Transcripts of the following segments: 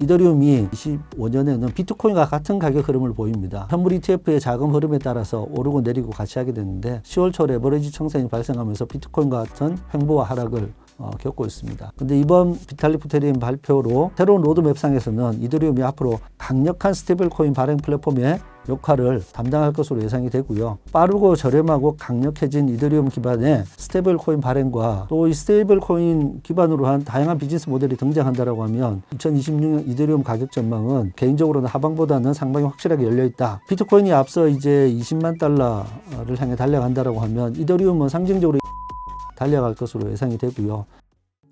이더리움이 25년에는 비트코인과 같은 가격 흐름을 보입니다. 현물 ETF의 자금 흐름에 따라서 오르고 내리고 같이 하게 됐는데 10월 초 레버리지 청산이 발생하면서 비트코인과 같은 횡보와 하락을 겪고 있습니다. 근데 이번 비탈릭 부테린 발표로 새로운 로드맵상에서는 이더리움이 앞으로 강력한 스테이블 코인 발행 플랫폼의 역할을 담당할 것으로 예상이 되고요. 빠르고 저렴하고 강력해진 이더리움 기반의 스테이블 코인 발행과 또 이 스테이블 코인 기반으로 한 다양한 비즈니스 모델이 등장한다라고 하면 2026년 이더리움 가격 전망은 개인적으로는 하방보다는 상방이 확실하게 열려 있다. 비트코인이 앞서 이제 20만 달러를 향해 달려간다라고 하면 이더리움은 상징적으로 달려갈 것으로 예상이 되고요.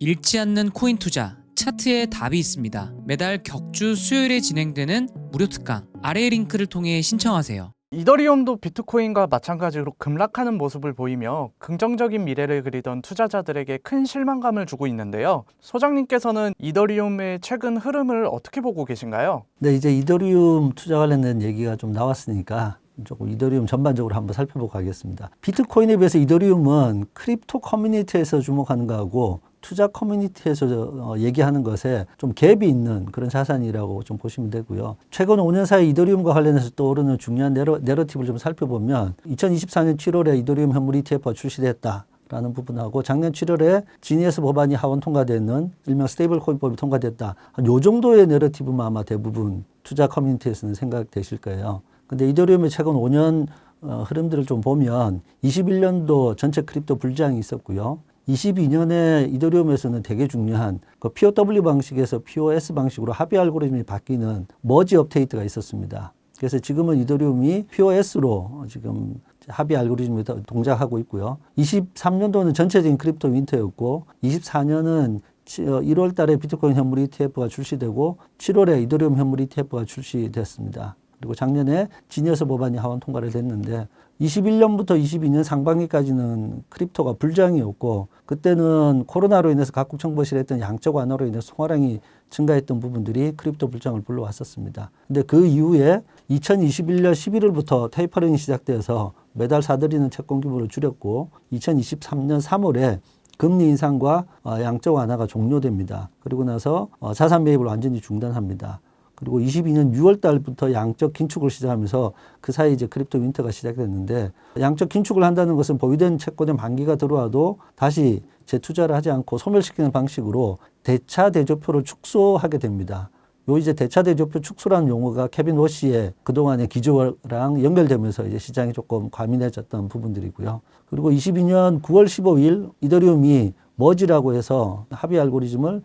잃지 않는 코인 투자 차트에 답이 있습니다. 매달 격주 수요일에 진행되는 무료 특강 아래 링크를 통해 신청하세요. 이더리움도 비트코인과 마찬가지로 급락하는 모습을 보이며 긍정적인 미래를 그리던 투자자들에게 큰 실망감을 주고 있는데요. 소장님께서는 이더리움의 최근 흐름을 어떻게 보고 계신가요? 네, 이제 이더리움 투자 관련된 얘기가 좀 나왔으니까 조금 이더리움 전반적으로 한번 살펴보고 가겠습니다. 비트코인에 비해서 이더리움은 크립토 커뮤니티에서 주목하는 거하고 투자 커뮤니티에서 얘기하는 것에 좀 갭이 있는 그런 자산이라고 좀 보시면 되고요. 최근 5년 사이 이더리움과 관련해서 떠오르는 중요한 내러티브를 좀 살펴보면 2024년 7월에 이더리움 현물 ETF가 출시됐다. 라는 부분하고 작년 7월에 지니어스 법안이 하원 통과되는 일명 스테이블 코인법이 통과됐다. 요 정도의 내러티브만 아마 대부분 투자 커뮤니티에서는 생각되실 거예요. 근데 이더리움의 최근 5년 흐름들을 좀 보면 21년도 전체 크립토 불장이 있었고요. 22년에 이더리움에서는 되게 중요한 그 POW 방식에서 POS 방식으로 합의 알고리즘이 바뀌는 머지 업데이트가 있었습니다. 그래서 지금은 이더리움이 POS로 지금 합의 알고리즘에 동작하고 있고요. 23년도는 전체적인 크립토 윈터였고 24년은 1월 달에 비트코인 현물 ETF가 출시되고 7월에 이더리움 현물 ETF가 출시됐습니다. 그리고 작년에 지니어스 법안이 하원 통과를 됐는데 21년부터 22년 상반기까지는 크립토가 불장이었고 그때는 코로나로 인해서 각국 정보실에 했던 양적 완화로 인해서 송화량이 증가했던 부분들이 크립토 불장을 불러왔었습니다. 근데 그 이후에 2021년 11월부터 테이퍼링이 시작돼서 매달 사들이는 채권 규모를 줄였고 2023년 3월에 금리 인상과 양적 완화가 종료됩니다. 그리고 나서 자산 매입을 완전히 중단합니다. 그리고 22년 6월 달부터 양적 긴축을 시작하면서 그 사이 이제 크립토 윈터가 시작됐는데 양적 긴축을 한다는 것은 보유된 채권의 만기가 들어와도 다시 재투자를 하지 않고 소멸시키는 방식으로 대차 대조표를 축소하게 됩니다. 요 이제 대차 대조표 축소라는 용어가 케빈 워시의 그동안의 기조랑 연결되면서 이제 시장이 조금 과민해졌던 부분들이고요. 그리고 22년 9월 15일 이더리움이 머지라고 해서 합의 알고리즘을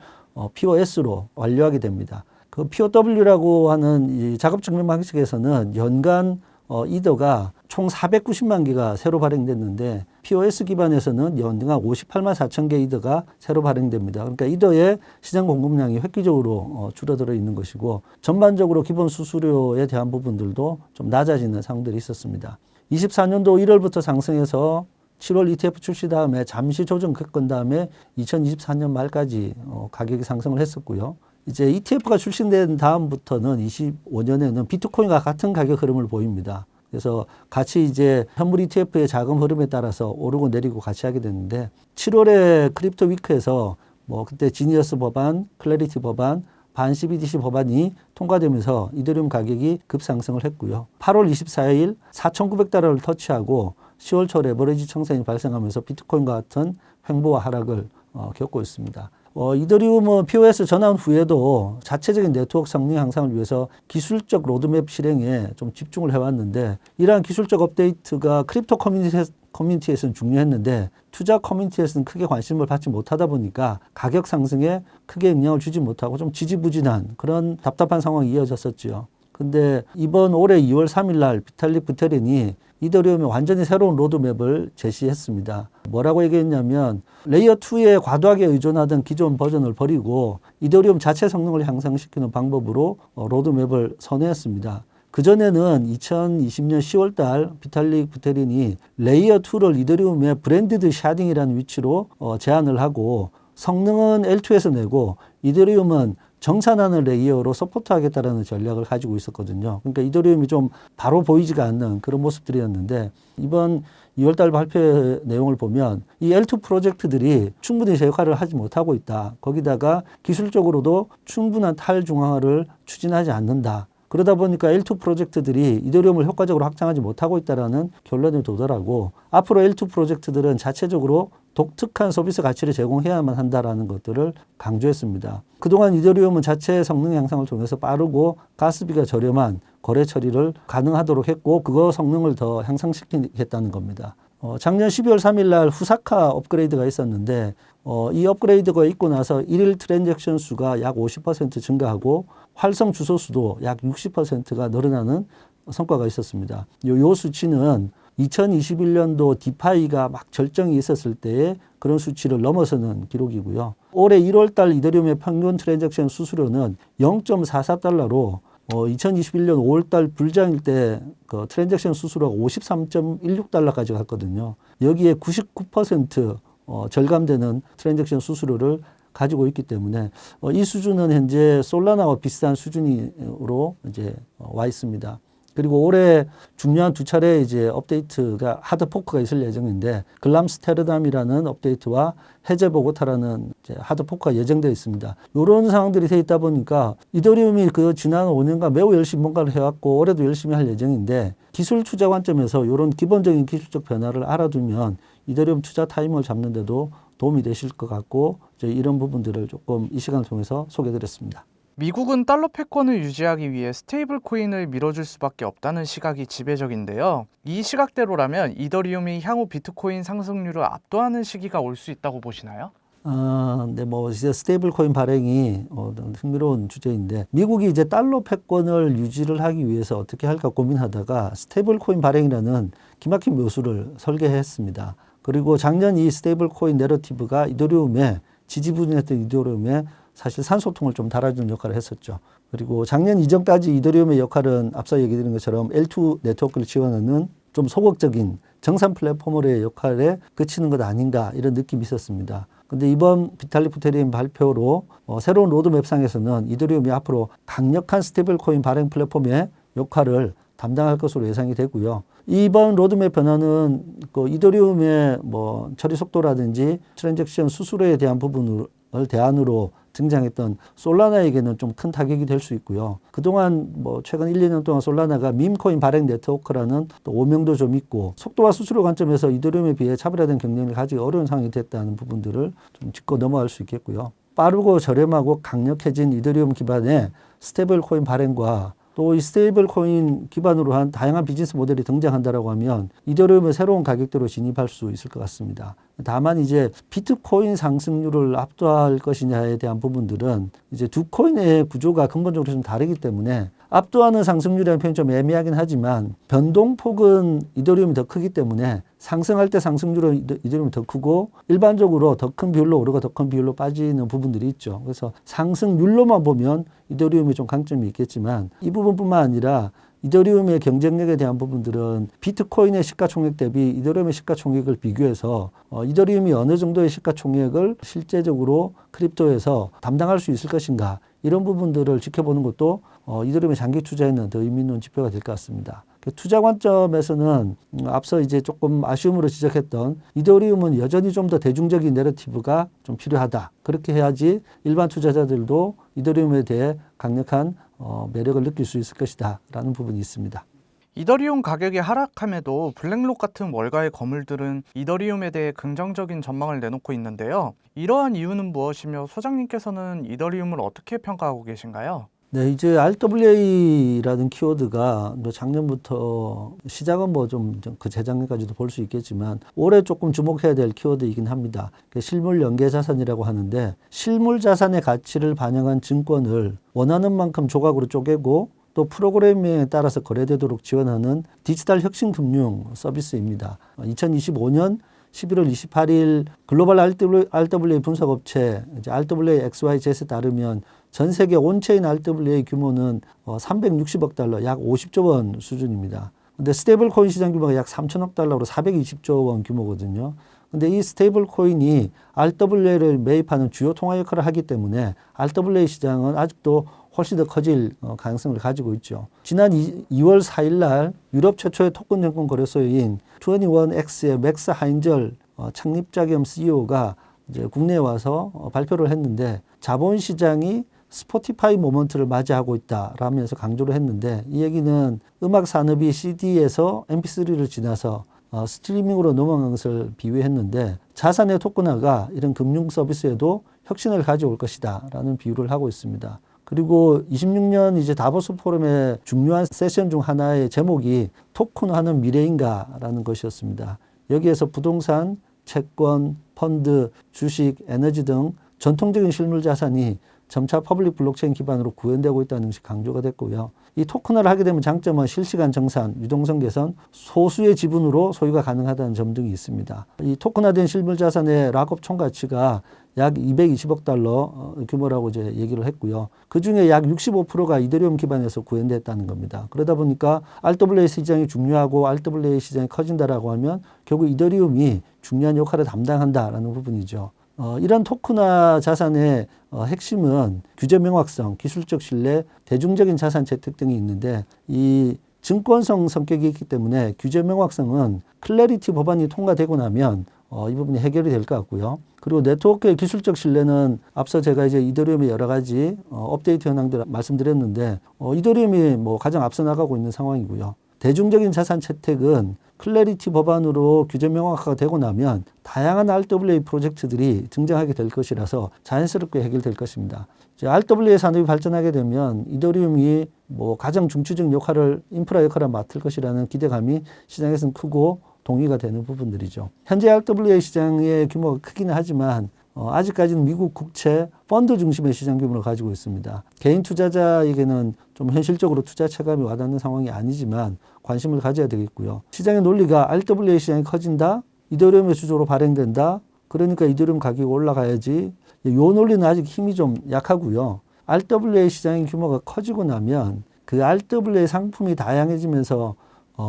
POS로 완료하게 됩니다. 그 POW라고 하는 이 작업 증명 방식에서는 연간 이더가 총 490만 개가 새로 발행됐는데 POS 기반에서는 연간 58만 4천 개 이더가 새로 발행됩니다. 그러니까 이더의 시장 공급량이 획기적으로 줄어들어 있는 것이고 전반적으로 기본 수수료에 대한 부분들도 좀 낮아지는 상황들이 있었습니다. 24년도 1월부터 상승해서 7월 ETF 출시 다음에 잠시 조정 겪은 다음에 2024년 말까지 가격이 상승을 했었고요. 이제 ETF가 출시된 다음부터는 25년에는 비트코인과 같은 가격 흐름을 보입니다. 그래서 같이 이제 현물 ETF의 자금 흐름에 따라서 오르고 내리고 같이 하게 됐는데 7월에 크립토 위크에서 뭐 그때 지니어스 법안, 클래리티 법안, 반 CBDC 법안이 통과되면서 이더리움 가격이 급상승을 했고요. 8월 24일 4,900달러를 터치하고 10월 초 레버리지 청산이 발생하면서 비트코인과 같은 횡보와 하락을 겪고 있습니다. 이더리움은 POS 전환 후에도 자체적인 네트워크 성능 향상을 위해서 기술적 로드맵 실행에 좀 집중을 해왔는데 이러한 기술적 업데이트가 크립토 커뮤니티에서는 중요했는데 투자 커뮤니티에서는 크게 관심을 받지 못하다 보니까 가격 상승에 크게 영향을 주지 못하고 좀 지지부진한 그런 답답한 상황이 이어졌었죠. 근데 이번 올해 2월 3일 날 비탈릭 부테린이 이더리움의 완전히 새로운 로드맵을 제시했습니다. 뭐라고 얘기했냐면 레이어 2에 과도하게 의존하던 기존 버전을 버리고 이더리움 자체 성능을 향상시키는 방법으로 로드맵을 선회했습니다. 그전에는 2020년 10월 달 비탈릭 부테린이 레이어 2를 이더리움의 브랜디드 샤딩이라는 위치로 제안을 하고 성능은 L2에서 내고 이더리움은 정산하는 레이어로 서포트하겠다라는 전략을 가지고 있었거든요. 그러니까 이더리움이 좀 바로 보이지가 않는 그런 모습들이었는데 이번 2월달 발표 내용을 보면 이 L2 프로젝트들이 충분히 제 역할을 하지 못하고 있다. 거기다가 기술적으로도 충분한 탈중앙화를 추진하지 않는다. 그러다 보니까 L2 프로젝트들이 이더리움을 효과적으로 확장하지 못하고 있다는 결론에 도달하고 앞으로 L2 프로젝트들은 자체적으로 독특한 서비스 가치를 제공해야만 한다라는 것들을 강조했습니다. 그동안 이더리움은 자체 성능 향상을 통해서 빠르고 가스비가 저렴한 거래 처리를 가능하도록 했고 그거 성능을 더 향상시키겠다는 겁니다. 작년 12월 3일 날 후사카 업그레이드가 있었는데 이 업그레이드가 있고 나서 일일 트랜잭션 수가 약 50% 증가하고 활성 주소 수도 약 60%가 늘어나는 성과가 있었습니다. 요 수치는 2021년도 디파이가 막 절정이 있었을 때의 그런 수치를 넘어서는 기록이고요. 올해 1월 달 이더리움의 평균 트랜잭션 수수료는 0.44달러로 2021년 5월 달 불장일 때 그 트랜잭션 수수료가 53.16달러까지 갔거든요. 여기에 99% 절감되는 트랜잭션 수수료를 가지고 있기 때문에 이 수준은 현재 솔라나와 비슷한 수준으로 이제 와 있습니다. 그리고 올해 중요한 두 차례 이제 업데이트가 하드 포크가 있을 예정인데 글람스테르담이라는 업데이트와 해제 보고타라는 이제 하드 포크가 예정되어 있습니다. 이런 상황들이 돼 있다 보니까 이더리움이 그 지난 5년간 매우 열심히 뭔가를 해왔고 올해도 열심히 할 예정인데 기술 투자 관점에서 이런 기본적인 기술적 변화를 알아두면 이더리움 투자 타이밍을 잡는 데도 도움이 되실 것 같고 이제 이런 부분들을 조금 이 시간을 통해서 소개해드렸습니다. 미국은 달러 패권을 유지하기 위해 스테이블 코인을 밀어줄 수밖에 없다는 시각이 지배적인데요. 이 시각대로라면 이더리움이 향후 비트코인 상승률을 압도하는 시기가 올 수 있다고 보시나요? 네, 뭐 이제 스테이블 코인 발행이 흥미로운 주제인데 미국이 이제 달러 패권을 유지를 하기 위해서 어떻게 할까 고민하다가 스테이블 코인 발행이라는 기막힌 묘수를 설계했습니다. 그리고 작년 이 스테이블 코인 내러티브가 이더리움에 지지부진했던 이더리움에 사실 산소통을 좀 달아주는 역할을 했었죠. 그리고 작년 이전까지 이더리움의 역할은 앞서 얘기드린 것처럼 L2 네트워크를 지원하는 좀 소극적인 정산 플랫폼의 역할에 그치는 것 아닌가 이런 느낌이 있었습니다. 근데 이번 비탈릭 부테린 발표로 새로운 로드맵상에서는 이더리움이 앞으로 강력한 스테이블 코인 발행 플랫폼의 역할을 담당할 것으로 예상이 되고요. 이번 로드맵 변화는 그 이더리움의 뭐 처리 속도라든지 트랜잭션 수수료에 대한 부분을 대안으로 등장했던 솔라나에게는 좀 큰 타격이 될 수 있고요. 그동안 뭐 최근 1, 2년 동안 솔라나가 밈코인 발행 네트워크라는 또 오명도 좀 있고 속도와 수수료 관점에서 이더리움에 비해 차별화된 경쟁을 가지기 어려운 상황이 됐다는 부분들을 좀 짚고 넘어갈 수 있겠고요. 빠르고 저렴하고 강력해진 이더리움 기반의 스테이블 코인 발행과 또 이 스테이블 코인 기반으로 한 다양한 비즈니스 모델이 등장한다라고 하면 이더리움의 새로운 가격대로 진입할 수 있을 것 같습니다. 다만 이제 비트코인 상승률을 압도할 것이냐에 대한 부분들은 이제 두 코인의 구조가 근본적으로 좀 다르기 때문에 압도하는 상승률이라는 표현이 좀 애매하긴 하지만 변동폭은 이더리움이 더 크기 때문에 상승할 때 상승률은 이더리움이 더 크고 일반적으로 더 큰 비율로 오르고 더 큰 비율로 빠지는 부분들이 있죠. 그래서 상승률로만 보면 이더리움이 좀 강점이 있겠지만 이 부분뿐만 아니라 이더리움의 경쟁력에 대한 부분들은 비트코인의 시가총액 대비 이더리움의 시가총액을 비교해서 이더리움이 어느 정도의 시가총액을 실제적으로 크립토에서 담당할 수 있을 것인가 이런 부분들을 지켜보는 것도 이더리움의 장기 투자에는 더 의미 있는 지표가 될 것 같습니다. 투자 관점에서는 앞서 이제 조금 아쉬움으로 지적했던 이더리움은 여전히 좀 더 대중적인 내러티브가 좀 필요하다. 그렇게 해야지 일반 투자자들도 이더리움에 대해 강력한 매력을 느낄 수 있을 것이다 라는 부분이 있습니다. 이더리움 가격이 하락함에도 블랙록 같은 월가의 거물들은 이더리움에 대해 긍정적인 전망을 내놓고 있는데요. 이러한 이유는 무엇이며 소장님께서는 이더리움을 어떻게 평가하고 계신가요? 네, 이제 RWA라는 키워드가 작년부터 시작은 뭐 좀 그 재작년까지도 볼 수 있겠지만 올해 조금 주목해야 될 키워드이긴 합니다. 실물 연계 자산이라고 하는데 실물 자산의 가치를 반영한 증권을 원하는 만큼 조각으로 쪼개고 또 프로그래밍에 따라서 거래되도록 지원하는 디지털 혁신 금융 서비스입니다. 2025년 11월 28일 글로벌 RWA 분석업체 RWA XYZ에 따르면 전 세계 온체인 RWA 규모는 360억 달러, 약 50조 원 수준입니다. 근데 스테이블 코인 시장 규모가 약 3천억 달러로 420조 원 규모거든요. 근데 이 스테이블 코인이 RWA를 매입하는 주요 통화 역할을 하기 때문에 RWA 시장은 아직도 훨씬 더 커질 가능성을 가지고 있죠. 지난 2월 4일 날 유럽 최초의 토큰 정권 거래소인 21X의 맥스 하인젤 창립자 겸 CEO가 이제 국내에 와서 발표를 했는데 자본시장이 스포티파이 모먼트를 맞이하고 있다라면서 강조를 했는데 이 얘기는 음악 산업이 CD에서 MP3를 지나서 스트리밍으로 넘어간 것을 비유했는데 자산의 토큰화가 이런 금융 서비스에도 혁신을 가져올 것이다 라는 비유를 하고 있습니다. 그리고 26년 이제 다보스 포럼의 중요한 세션 중 하나의 제목이 토큰화는 미래인가라는 것이었습니다. 여기에서 부동산, 채권, 펀드, 주식, 에너지 등 전통적인 실물 자산이 점차 퍼블릭 블록체인 기반으로 구현되고 있다는 것이 강조가 됐고요. 이 토큰화를 하게 되면 장점은 실시간 정산, 유동성 개선, 소수의 지분으로 소유가 가능하다는 점 등이 있습니다. 이 토큰화된 실물 자산의 락업 총 가치가 약 220억 달러 규모라고 이제 얘기를 했고요. 그 중에 약 65%가 이더리움 기반에서 구현됐다는 겁니다. 그러다 보니까 RWA 시장이 중요하고 RWA 시장이 커진다라고 하면 결국 이더리움이 중요한 역할을 담당한다라는 부분이죠. 이런 토큰화 자산의 핵심은 규제 명확성, 기술적 신뢰, 대중적인 자산 채택 등이 있는데 이 증권성 성격이 있기 때문에 규제 명확성은 클래리티 법안이 통과되고 나면 이 부분이 해결이 될 것 같고요. 그리고 네트워크의 기술적 신뢰는 앞서 제가 이제 이더리움의 여러 가지 업데이트 현황들 말씀드렸는데 이더리움이 뭐 가장 앞서 나가고 있는 상황이고요. 대중적인 자산 채택은 클래리티 법안으로 규제 명확화가 되고 나면 다양한 RWA 프로젝트들이 등장하게 될 것이라서 자연스럽게 해결될 것입니다. 이제 RWA 산업이 발전하게 되면 이더리움이 뭐 가장 중추적 역할을 인프라 역할을 맡을 것이라는 기대감이 시장에서는 크고 동의가 되는 부분들이죠. 현재 RWA 시장의 규모가 크기는 하지만 아직까지는 미국 국채 펀드 중심의 시장 규모를 가지고 있습니다. 개인 투자자에게는 좀 현실적으로 투자 체감이 와닿는 상황이 아니지만 관심을 가져야 되겠고요. 시장의 논리가 RWA 시장이 커진다, 이더리움의 주조로 발행된다, 그러니까 이더리움 가격이 올라가야지. 이 논리는 아직 힘이 좀 약하고요. RWA 시장의 규모가 커지고 나면 그 RWA 상품이 다양해지면서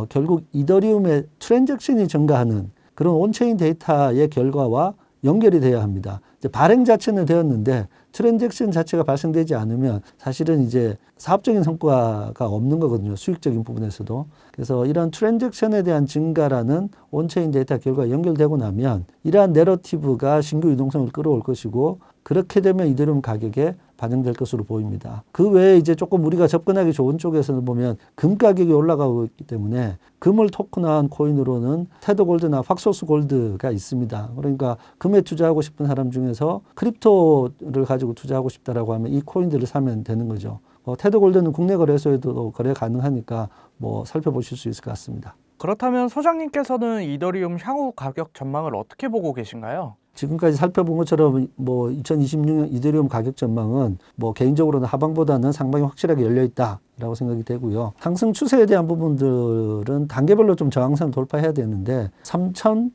결국 이더리움의 트랜잭션이 증가하는 그런 온체인 데이터의 결과와 연결이 돼야 합니다. 이제 발행 자체는 되었는데 트랜잭션 자체가 발생되지 않으면 사실은 이제 사업적인 성과가 없는 거거든요. 수익적인 부분에서도. 그래서 이런 트랜잭션에 대한 증가라는 온체인 데이터 결과가 연결되고 나면 이러한 내러티브가 신규 유동성을 끌어올 것이고 그렇게 되면 이더리움 가격에 반영될 것으로 보입니다. 그 외에 이제 조금 우리가 접근하기 좋은 쪽에서는 보면 금 가격이 올라가고 있기 때문에 금을 토큰화한 코인으로는 테더 골드나 팍소스 골드가 있습니다. 그러니까 금에 투자하고 싶은 사람 중에서 크립토를 가지고 투자하고 싶다라고 하면 이 코인들을 사면 되는 거죠. 테더 골드는 국내 거래소에도 거래 가능하니까 뭐 살펴보실 수 있을 것 같습니다. 그렇다면 소장님께서는 이더리움 향후 가격 전망을 어떻게 보고 계신가요? 지금까지 살펴본 것처럼 뭐 2026년 이더리움 가격 전망은 뭐 개인적으로는 하방보다는 상방이 확실하게 열려 있다라고 생각이 되고요. 상승 추세에 대한 부분들은 단계별로 좀 저항선을 돌파해야 되는데 4천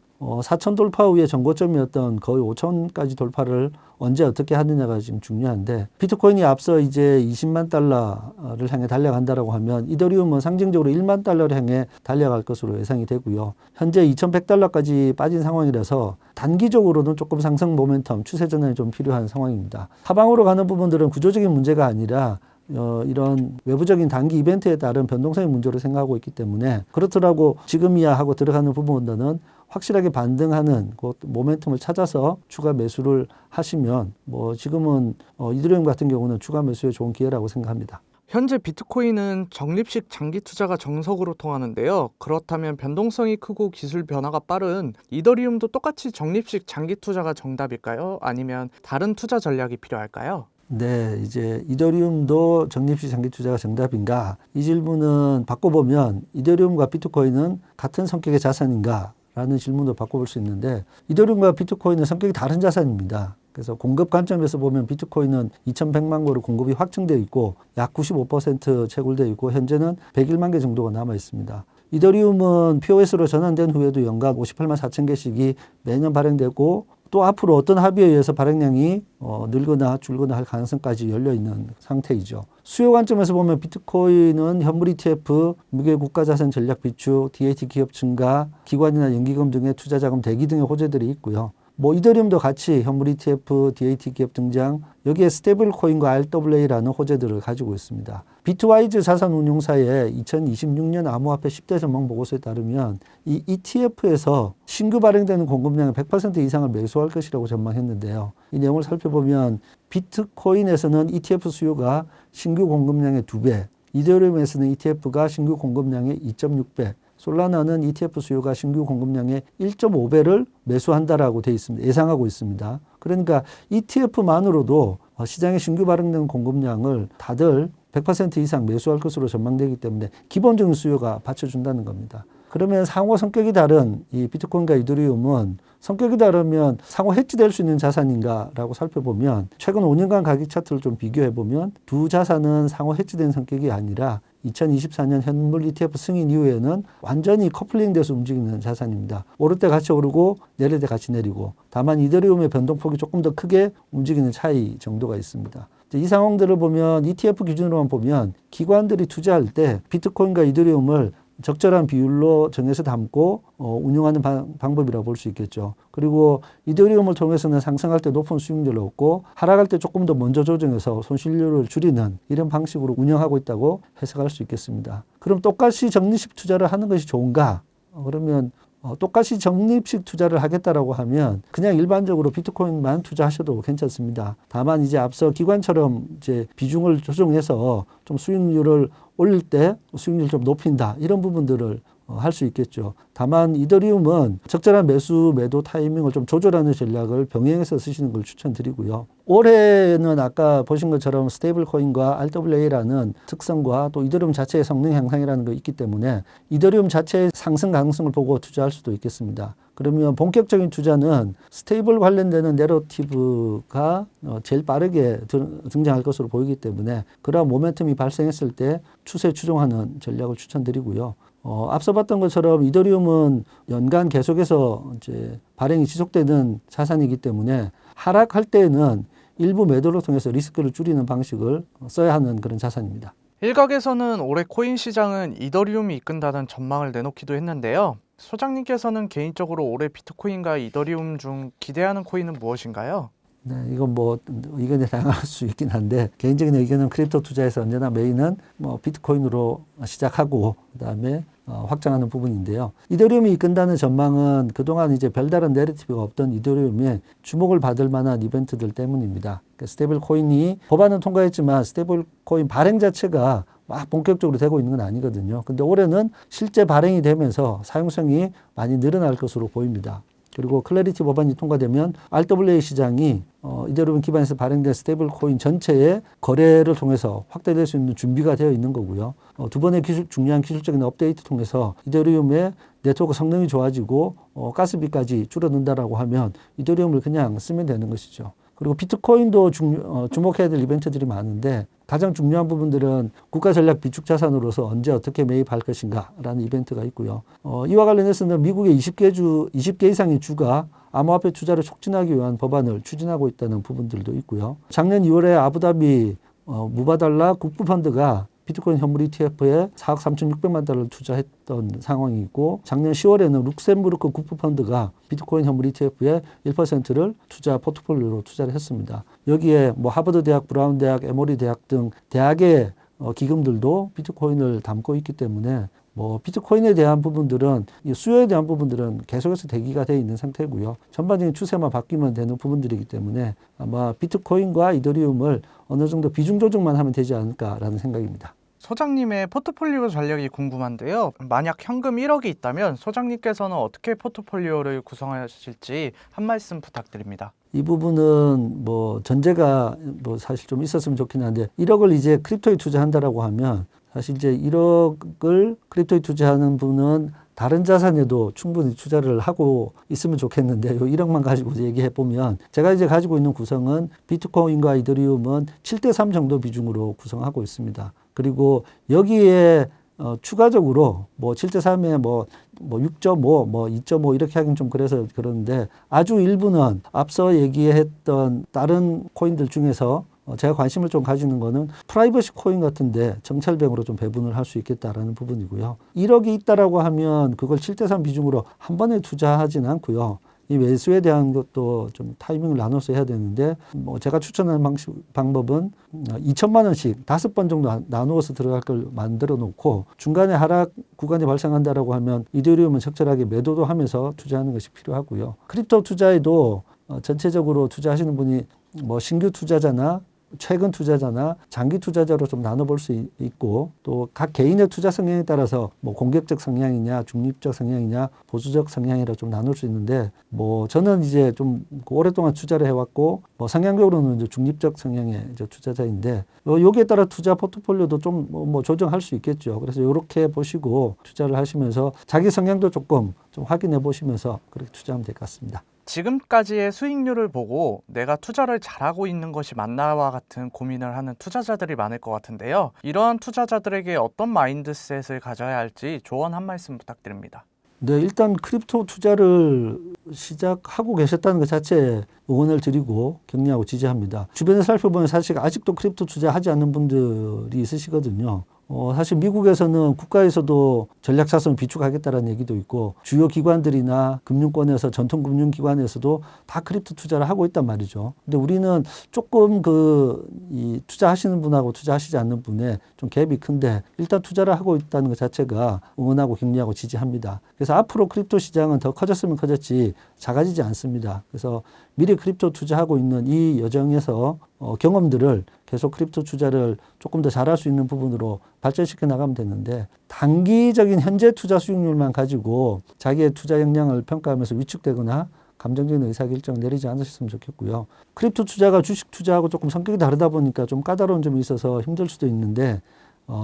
돌파 후에 전고점이었던 거의 5천까지 돌파를 언제 어떻게 하느냐가 지금 중요한데 비트코인이 앞서 이제 20만 달러를 향해 달려간다라고 하면 이더리움은 상징적으로 1만 달러를 향해 달려갈 것으로 예상이 되고요. 현재 2,100달러까지 빠진 상황이라서 단기적으로는 조금 상승 모멘텀, 추세 전환이 좀 필요한 상황입니다. 하방으로 가는 부분들은 구조적인 문제가 아니라 이런 외부적인 단기 이벤트에 따른 변동성의 문제로 생각하고 있기 때문에 그렇더라고 지금이야 하고 들어가는 부분들은 확실하게 반등하는 그 모멘텀을 찾아서 추가 매수를 하시면 뭐 지금은 이더리움 같은 경우는 추가 매수에 좋은 기회라고 생각합니다. 현재 비트코인은 적립식 장기 투자가 정석으로 통하는데요. 그렇다면 변동성이 크고 기술 변화가 빠른 이더리움도 똑같이 적립식 장기 투자가 정답일까요? 아니면 다른 투자 전략이 필요할까요? 네, 이제 이더리움도 적립식 장기 투자가 정답인가? 이 질문은 바꿔보면 이더리움과 비트코인은 같은 성격의 자산인가? 라는 질문도 바꿔볼 수 있는데 이더리움과 비트코인은 성격이 다른 자산입니다. 그래서 공급 관점에서 보면 비트코인은 2,100만 개로 공급이 확정되어 있고 약 95% 채굴되어 있고 현재는 101만 개 정도가 남아 있습니다. 이더리움은 POS로 전환된 후에도 연간 58만 4천 개씩이 매년 발행되고 또 앞으로 어떤 합의에 의해서 발행량이 늘거나 줄거나 할 가능성까지 열려 있는 상태이죠. 수요 관점에서 보면 비트코인은 현물 ETF, 무게 국가자산 전략 비축, DAT 기업 증가, 기관이나 연기금 등의 투자 자금 대기 등의 호재들이 있고요. 이더리움도 같이 현물 ETF, DAT 기업 등장, 여기에 스테이블 코인과 RWA라는 호재들을 가지고 있습니다. 비트와이즈 자산운용사의 2026년 암호화폐 10대 전망 보고서에 따르면 이 ETF에서 신규 발행되는 공급량의 100% 이상을 매수할 것이라고 전망했는데요. 이 내용을 살펴보면 비트코인에서는 ETF 수요가 신규 공급량의 2배, 이더리움에서는 ETF가 신규 공급량의 2.6배, 솔라나는 ETF 수요가 신규 공급량의 1.5배를 매수한다라고 돼 있습니다. 예상하고 있습니다. 그러니까 ETF만으로도 시장에 신규 발행된 공급량을 다들 100% 이상 매수할 것으로 전망되기 때문에 기본적인 수요가 받쳐준다는 겁니다. 그러면 상호 성격이 다른 이 비트코인과 이더리움은 성격이 다르면 상호 해지될 수 있는 자산인가라고 살펴보면 최근 5년간 가격 차트를 좀 비교해보면 두 자산은 상호 해지된 성격이 아니라 2024년 현물 ETF 승인 이후에는 완전히 커플링돼서 움직이는 자산입니다. 오를 때 같이 오르고 내릴 때 같이 내리고, 다만 이더리움의 변동폭이 조금 더 크게 움직이는 차이 정도가 있습니다. 이 상황들을 보면 ETF 기준으로만 보면 기관들이 투자할 때 비트코인과 이더리움을 적절한 비율로 정해서 담고 운용하는 방법이라고 볼 수 있겠죠. 그리고 이더리움을 통해서는 상승할 때 높은 수익률을 얻고 하락할 때 조금 더 먼저 조정해서 손실률을 줄이는 이런 방식으로 운영하고 있다고 해석할 수 있겠습니다. 그럼 똑같이 적립식 투자를 하는 것이 좋은가? 그러면 똑같이 적립식 투자를 하겠다라고 하면 그냥 일반적으로 비트코인만 투자하셔도 괜찮습니다. 다만 이제 앞서 기관처럼 이제 비중을 조정해서 좀 수익률을 올릴 때 수익률을 좀 높인다, 이런 부분들을 할 수 있겠죠. 다만 이더리움은 적절한 매수 매도 타이밍을 좀 조절하는 전략을 병행해서 쓰시는 걸 추천드리고요. 올해는 아까 보신 것처럼 스테이블 코인과 RWA라는 특성과 또 이더리움 자체의 성능 향상이라는 게 있기 때문에 이더리움 자체의 상승 가능성을 보고 투자할 수도 있겠습니다. 그러면 본격적인 투자는 스테이블 관련되는 내러티브가 제일 빠르게 등장할 것으로 보이기 때문에 그러한 모멘텀이 발생했을 때 추세 추종하는 전략을 추천드리고요. 앞서 봤던 것처럼 이더리움은 연간 계속해서 이제 발행이 지속되는 자산이기 때문에 하락할 때에는 일부 매도를 통해서 리스크를 줄이는 방식을 써야 하는 그런 자산입니다. 일각에서는 올해 코인 시장은 이더리움이 이끈다는 전망을 내놓기도 했는데요. 소장님께서는 개인적으로 올해 비트코인과 이더리움 중 기대하는 코인은 무엇인가요? 네, 이건 의견이 다양할 수 있긴 한데 개인적인 의견은 크립토 투자에서 언제나 메인은 비트코인으로 시작하고 그다음에 확장하는 부분인데요. 이더리움이 이끈다는 전망은 그동안 이제 별다른 내러티브가 없던 이더리움에 주목을 받을 만한 이벤트들 때문입니다. 그러니까 스테이블 코인이 법안은 통과했지만 스테이블 코인 발행 자체가 막 본격적으로 되고 있는 건 아니거든요. 근데 올해는 실제 발행이 되면서 사용성이 많이 늘어날 것으로 보입니다. 그리고 클래리티 법안이 통과되면 RWA 시장이 이더리움 기반에서 발행된 스테이블 코인 전체의 거래를 통해서 확대될 수 있는 준비가 되어 있는 거고요. 두 번의 중요한 기술적인 업데이트 통해서 이더리움의 네트워크 성능이 좋아지고 가스비까지 줄어든다라고 하면 이더리움을 그냥 쓰면 되는 것이죠. 그리고 비트코인도 주목해야 될 이벤트들이 많은데 가장 중요한 부분들은 국가 전략 비축 자산으로서 언제 어떻게 매입할 것인가라는 이벤트가 있고요. 이와 관련해서는 미국의 20개 이상의 주가 암호화폐 투자를 촉진하기 위한 법안을 추진하고 있다는 부분들도 있고요. 작년 2월에 아부다비 무바달라 국부펀드가 비트코인 현물 ETF에 4억 3,600만 달러를 투자했던 상황이 있고 작년 10월에는 룩셈부르크 국부펀드가 비트코인 현물 ETF에 1%를 투자 포트폴리오로 투자를 했습니다. 여기에 하버드 대학, 브라운 대학, 에모리 대학 등 대학의 기금들도 비트코인을 담고 있기 때문에 비트코인에 대한 부분들은 수요에 대한 부분들은 계속해서 대기가 되어 있는 상태고요. 전반적인 추세만 바뀌면 되는 부분들이기 때문에 아마 비트코인과 이더리움을 어느 정도 비중 조정만 하면 되지 않을까라는 생각입니다. 소장님의 포트폴리오 전략이 궁금한데요. 만약 현금 1억이 있다면 소장님께서는 어떻게 포트폴리오를 구성하실지 한 말씀 부탁드립니다. 이 부분은 전제가 사실 좀 있었으면 좋긴 한데 1억을 이제 크립토에 투자한다라고 하면 사실 이제 1억을 크립토에 투자하는 분은 다른 자산에도 충분히 투자를 하고 있으면 좋겠는데 요 1억만 가지고 얘기해 보면 제가 이제 가지고 있는 구성은 비트코인과 이더리움은 7대3 정도 비중으로 구성하고 있습니다. 그리고 여기에 추가적으로 뭐 7대 3에 뭐 6.5, 뭐 2.5 이렇게 하긴 좀 그래서 그러는데 아주 일부는 앞서 얘기했던 다른 코인들 중에서 제가 관심을 좀 가지는 거는 프라이버시 코인 같은데 정찰병으로 좀 배분을 할 수 있겠다라는 부분이고요. 1억이 있다라고 하면 그걸 7대 3 비중으로 한 번에 투자하지는 않고요. 이 매수에 대한 것도 좀 타이밍을 나눠서 해야 되는데 뭐 제가 추천하는 방법은 2천만 원씩 5번 정도 나누어서 들어갈 걸 만들어 놓고 중간에 하락 구간이 발생한다라고 하면 이더리움은 적절하게 매도도 하면서 투자하는 것이 필요하고요. 크립토 투자에도 전체적으로 투자하시는 분이 뭐 신규 투자자나 최근 투자자나 장기 투자자로 좀 나눠볼 수 있고 또 각 개인의 투자 성향에 따라서 뭐 공격적 성향이냐 중립적 성향이냐 보수적 성향이라 좀 나눌 수 있는데 뭐 저는 이제 좀 오랫동안 투자를 해왔고 뭐 성향적으로는 이제 중립적 성향의 이제 투자자인데 여기에 따라 투자 포트폴리오도 좀 뭐 조정할 수 있겠죠. 그래서 이렇게 보시고 투자를 하시면서 자기 성향도 조금 좀 확인해 보시면서 그렇게 투자하면 될 것 같습니다. 지금까지의 수익률을 보고 내가 투자를 잘하고 있는 것이 맞나와 같은 고민을 하는 투자자들이 많을 것 같은데요. 이러한 투자자들에게 어떤 마인드셋을 가져야 할지 조언 한 말씀 부탁드립니다. 네, 일단 크립토 투자를 시작하고 계셨다는 것 자체에 응원을 드리고 격려하고 지지합니다. 주변에 살펴보면 사실 아직도 크립토 투자하지 않는 분들이 있으시거든요. 사실 미국에서는 국가에서도 전략자산을 비축하겠다는 얘기도 있고 주요 기관들이나 금융권에서 전통 금융기관에서도 다 크립토 투자를 하고 있단 말이죠. 근데 우리는 조금 이 투자하시는 분하고 투자하시지 않는 분의 좀 갭이 큰데 일단 투자를 하고 있다는 것 자체가 응원하고 격려하고 지지합니다. 그래서 앞으로 크립토 시장은 더 커졌으면 커졌지 작아지지 않습니다. 그래서 미래 크립토 투자하고 있는 이 여정에서 경험들을 계속 크립토 투자를 조금 더 잘할 수 있는 부분으로 발전시켜 나가면 되는데 단기적인 현재 투자 수익률만 가지고 자기의 투자 역량을 평가하면서 위축되거나 감정적인 의사결정을 내리지 않으셨으면 좋겠고요. 크립토 투자가 주식 투자하고 조금 성격이 다르다 보니까 좀 까다로운 점이 있어서 힘들 수도 있는데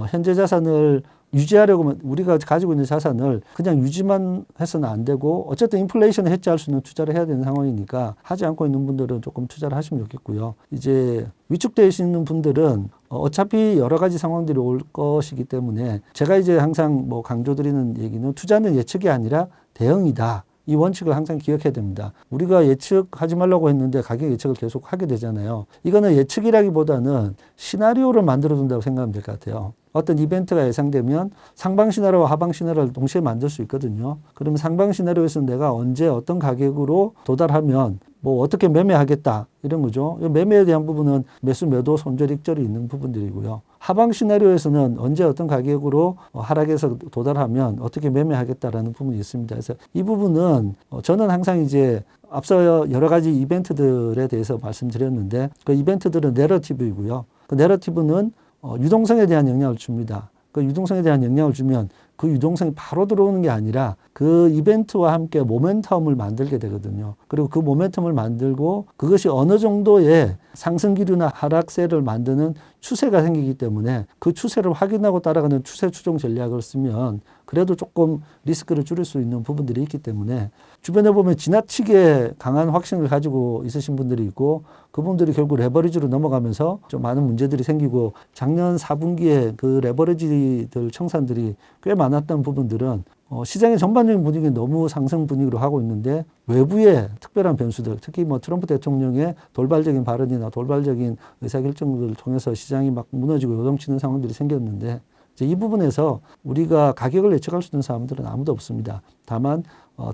현재 자산을 유지하려고 우리가 가지고 있는 자산을 그냥 유지만 해서는 안 되고 어쨌든 인플레이션을 해지할 수 있는 투자를 해야 되는 상황이니까 하지 않고 있는 분들은 조금 투자를 하시면 좋겠고요. 이제 위축되어 있는 분들은 어차피 여러 가지 상황들이 올 것이기 때문에 제가 이제 항상 뭐 강조드리는 얘기는 투자는 예측이 아니라 대응이다. 이 원칙을 항상 기억해야 됩니다. 우리가 예측하지 말라고 했는데 가격 예측을 계속 하게 되잖아요. 이거는 예측이라기보다는 시나리오를 만들어 둔다고 생각하면 될 것 같아요. 어떤 이벤트가 예상되면 상방 시나리오와 하방 시나리오를 동시에 만들 수 있거든요. 그러면 상방 시나리오에서는 내가 언제 어떤 가격으로 도달하면 뭐 어떻게 매매하겠다 이런 거죠. 매매에 대한 부분은 매수, 매도, 손절, 익절이 있는 부분들이고요. 하방 시나리오에서는 언제 어떤 가격으로 하락해서 도달하면 어떻게 매매하겠다라는 부분이 있습니다. 그래서 이 부분은 저는 항상 이제 앞서 여러 가지 이벤트들에 대해서 말씀드렸는데 그 이벤트들은 내러티브이고요. 그 내러티브는 유동성에 대한 영향을 줍니다. 그 유동성에 대한 영향을 주면 그 유동성이 바로 들어오는 게 아니라 그 이벤트와 함께 모멘텀을 만들게 되거든요. 그리고 그 모멘텀을 만들고 그것이 어느 정도의 상승 기류나 하락세를 만드는 추세가 생기기 때문에 그 추세를 확인하고 따라가는 추세 추종 전략을 쓰면 그래도 조금 리스크를 줄일 수 있는 부분들이 있기 때문에 주변에 보면 지나치게 강한 확신을 가지고 있으신 분들이 있고 그분들이 결국 레버리지로 넘어가면서 좀 많은 문제들이 생기고 작년 4분기에 그 레버리지들 청산들이 꽤 많았던 부분들은 시장의 전반적인 분위기는 너무 상승 분위기로 하고 있는데 외부의 특별한 변수들, 특히 뭐 트럼프 대통령의 돌발적인 발언이나 돌발적인 의사결정들을 통해서 시장이 막 무너지고 요동치는 상황들이 생겼는데 이제 이 부분에서 우리가 가격을 예측할 수 있는 사람들은 아무도 없습니다. 다만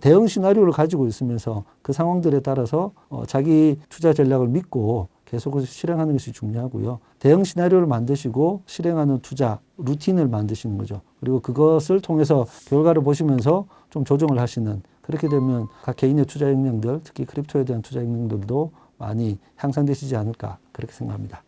대응 시나리오를 가지고 있으면서 그 상황들에 따라서 자기 투자 전략을 믿고 계속 실행하는 것이 중요하고요. 대응 시나리오를 만드시고 실행하는 투자 루틴을 만드시는 거죠. 그리고 그것을 통해서 결과를 보시면서 좀 조정을 하시는 그렇게 되면 각 개인의 투자 역량들, 특히 크립토에 대한 투자 역량들도 많이 향상되시지 않을까 그렇게 생각합니다.